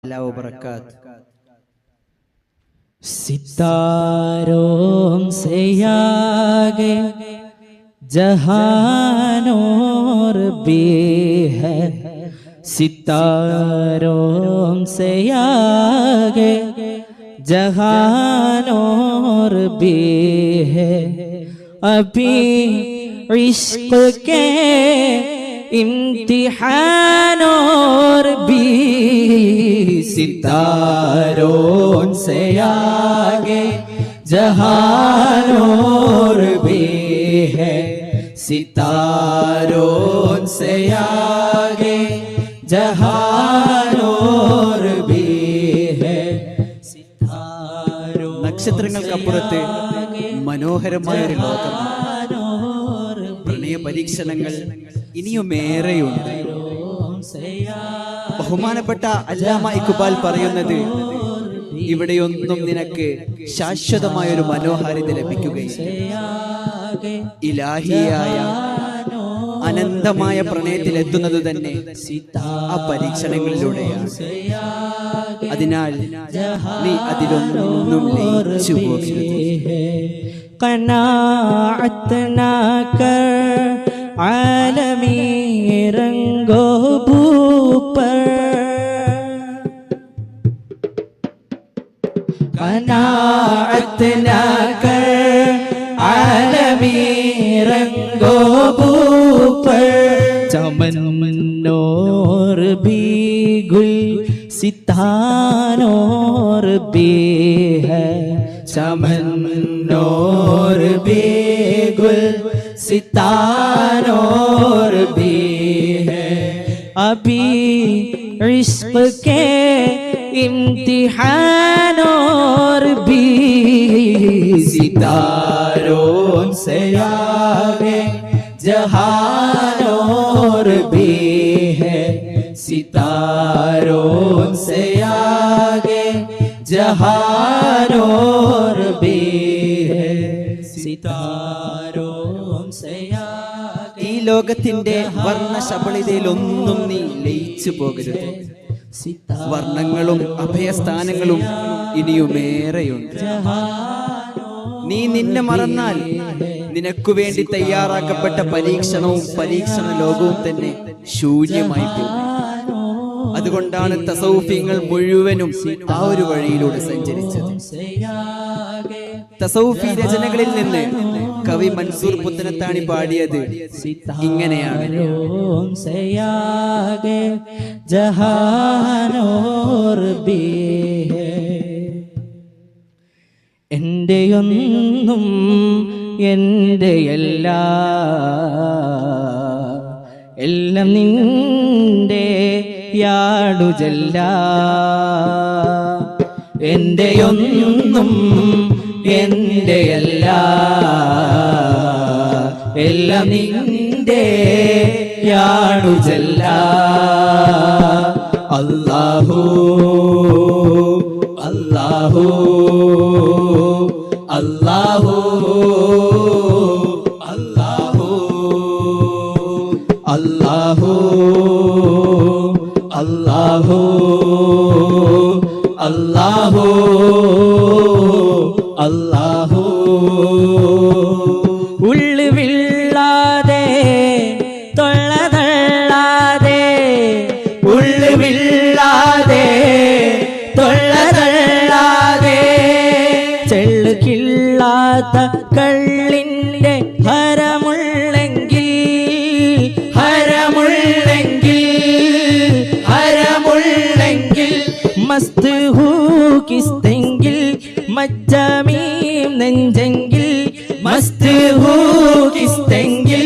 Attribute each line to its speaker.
Speaker 1: वबरकातुहू।
Speaker 2: सितारों से आगे जहानों भी है, सितारों से आगे जहानों भी है। अभी इश्क के इम्तिहान और भी, सितारों से आगे जहान और भी है, सितारों से आगे जहान और भी है। सितारों
Speaker 1: നക്ഷത്രങ്ങൾക്കപ്പുറത്ത് മനോഹരമായ ഒരു ലോകമാണ്. പ്രണയ പരീക്ഷണങ്ങൾ ഇനിയുമേറെയുണ്ട്. ബഹുമാനപ്പെട്ട അല്ലാമ ഇഖ്ബാൽ പറയുന്നത്, ഇവിടെയൊന്നും നിനക്ക് ശാശ്വതമായൊരു മനോഹാരിത ലഭിക്കുകയില്ല. ഇലാഹിയായ അനന്തമായ പ്രണയത്തിലെത്തുന്നത് തന്നെ ആ പരീക്ഷണങ്ങളിലൂടെയാണ്. അതിനാൽ നീ അതിലൊന്നും ലയിച്ചു പോകരുത്.
Speaker 2: ഖനാഅത്ത് നാ കർ ആലമീ രംഗോ ഭൂപർ, ഖനാഅത്ത് നാ കർ ആലമീ രംഗോ ഭൂപർ, ചമൻ नूर भी गुल सितारों भी है, चमन नूर भी गुल सितारों भी है। अभी इश्क के इम्तिहान और भी, सितारों से आगे जहान और भी है, सितारों से आगे जहान और भी है, सितारों से आगे।
Speaker 1: ഈ ലോകത്തിന്റെ വർണ്ണശബളിതയിലൊന്നും നീ ലയിച്ചു പോകരുത്. വർണ്ണങ്ങളും അഭയസ്ഥാനങ്ങളും ഇനിയുമേറെയുണ്ട്. നീ നിന്നെ മറന്നാൽ നിനക്കു വേണ്ടി തയ്യാറാക്കപ്പെട്ട പരീക്ഷണവും പരീക്ഷണ ലോകവും തന്നെ ശൂന്യമായി പോകും. അതുകൊണ്ടാണ് തസൗഫിങ്ങൾ മുഴുവനും ആ ഒരു വഴിയിലൂടെ സഞ്ചരിച്ചത്. തസൗഫി രചനകളിൽ നിന്ന് കവി മൻസൂർ പുത്തനത്താണി പാടിയത് ഇങ്ങനെയാണ്:
Speaker 2: എന്റെയൊന്നും എന്റെയല്ല, എല്ലാം നിന്റെ യാടുജല്ല. എന്റെയൊന്നും എന്റെയല്ല, എല്ലാം നിന്റെ യാടുജല്ല. അല്ലാഹു അല്ലാഹു അല്ലാഹു അല്ലാഹു അല്ലാഹു അല്ലാഹു അല്ലാഹു അല്ലാഹു. ഉള്ളുവില്ലാതെ തൊള്ളതള്ളാതെ, ഉള്ളുവില്ലാതെ തൊള്ളതള്ളാതെ, ചെള്ളുകില്ലാത്ത കള്ളിൻ്റെ ഹരമുള്ളെങ്കിൽ, ഹരമുള്ളെങ്കിൽ, ഹരമുള്ളെങ്കിൽ, മസ്ത് ഹൂ കിസ്തെങ്കിൽ, മജ്ജമീം നെഞ്ചെങ്കിൽ, മസ്ത് ഹൂ കിസ്തെങ്കിൽ,